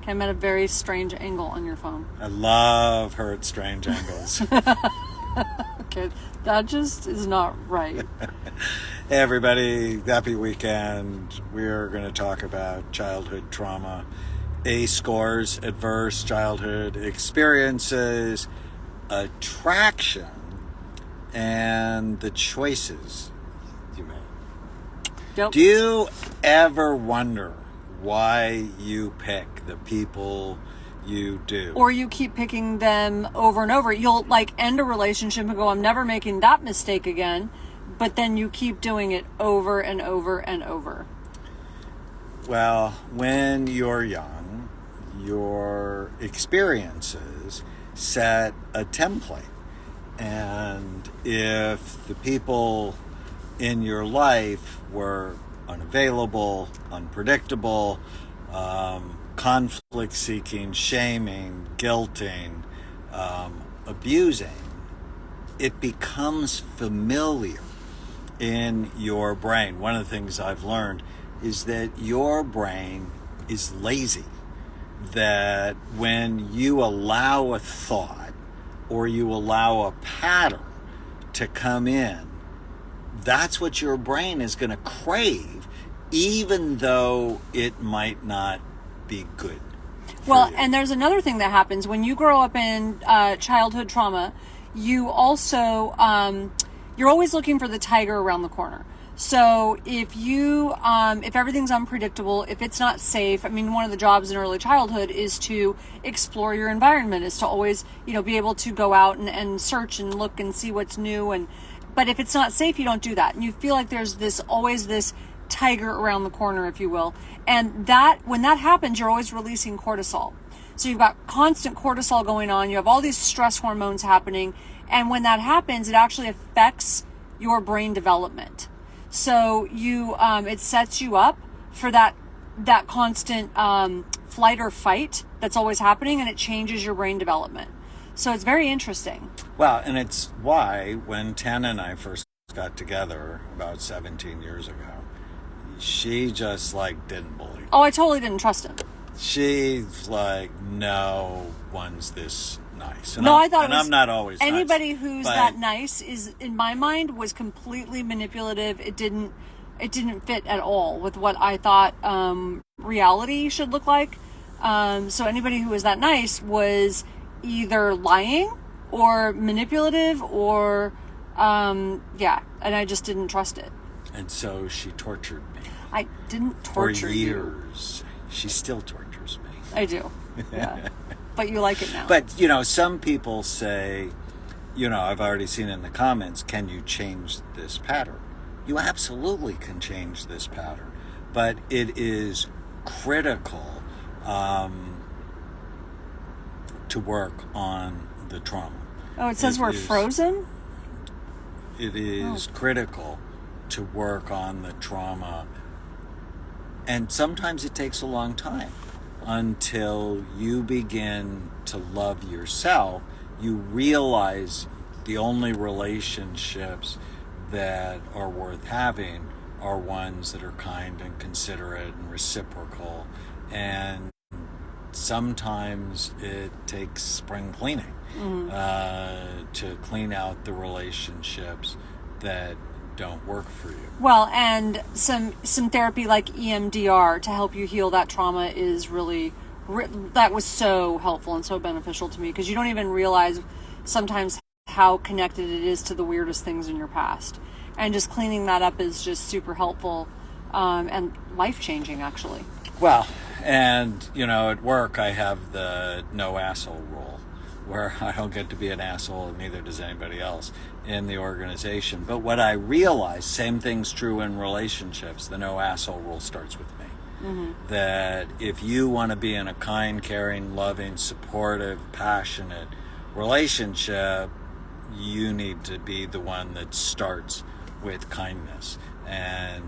I'm at a very strange angle on your phone. I love her at strange angles. Okay, that just is not right. Hey everybody, happy weekend. We're going to talk about childhood trauma, A scores, adverse childhood experiences, attraction, and the choices you make. Yep. Do you ever wonder why you pick the people you do? Or you keep picking them over and over. You'll end a relationship and go, I'm never making that mistake again. But then you keep doing it over and over and over. Well, when you're young, your experiences set a template. And if the people in your life were unavailable, unpredictable, conflict-seeking, shaming, guilting, abusing, it becomes familiar in your brain. One of the things I've learned is that your brain is lazy. That when you allow a thought or you allow a pattern to come in, that's what your brain is going to crave, even though it might not be good. Well, and there's another thing that happens when you grow up in childhood trauma. You also you're always looking for the tiger around the corner. So if you if everything's unpredictable, if it's not safe, I mean, one of the jobs in early childhood is to explore your environment, is to always be able to go out and search and look and see what's new. But if it's not safe, you don't do that, and you feel like there's always this tiger around the corner, if you will. And that when that happens, you're always releasing cortisol. So you've got constant cortisol going on. You have all these stress hormones happening. And when that happens, it actually affects your brain development. So it sets you up for that constant flight or fight that's always happening, and it changes your brain development. So it's very interesting. Well, and it's why when Tana and I first got together about 17 years ago, she just didn't believe it. Oh, I totally didn't trust him. She's like, no one's this nice. And no, I thought I'm not always anybody nice, who's that nice is, in my mind, was completely manipulative. It didn't fit at all with what I thought reality should look like. So anybody who was that nice was either lying or manipulative or and I just didn't trust it. And so she tortured me. I didn't torture you. For years. She still tortures me. I do. Yeah. But you like it now. But, some people say, I've already seen in the comments, can you change this pattern? You absolutely can change this pattern. But it is critical to work on the trauma. Oh, it says we're frozen? It is critical to work on the trauma. And sometimes it takes a long time until you begin to love yourself. You realize the only relationships that are worth having are ones that are kind and considerate and reciprocal. And sometimes it takes spring cleaning to clean out the relationships that don't work for you. Well, and some therapy like EMDR to help you heal that trauma is really that was so helpful and so beneficial to me, because you don't even realize sometimes how connected it is to the weirdest things in your past, and just cleaning that up is just super helpful and life-changing, actually. Well, and at work I have the no asshole rule, where I don't get to be an asshole, and neither does anybody else in the organization. But what I realize, same thing's true in relationships, the no asshole rule starts with me. Mm-hmm. That if you want to be in a kind, caring, loving, supportive, passionate relationship, you need to be the one that starts with kindness. And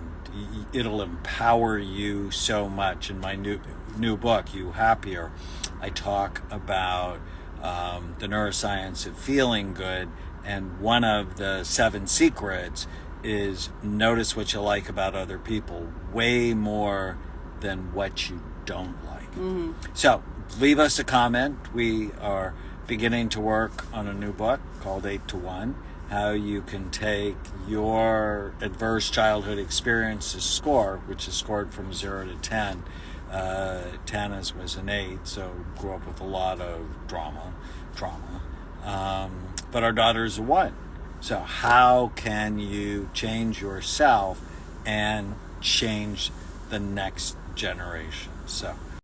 it'll empower you so much. In my new book, You Happier, I talk about the neuroscience of feeling good, and one of the 7 secrets is notice what you like about other people way more than what you don't like. Mm-hmm. So leave us a comment. We are beginning to work on a new book called 8 to 1, how you can take your adverse childhood experiences score, which is scored from 0 to 10. Tana's was an 8, so grew up with a lot of trauma. But our daughter's a 1. So how can you change yourself and change the next generation? So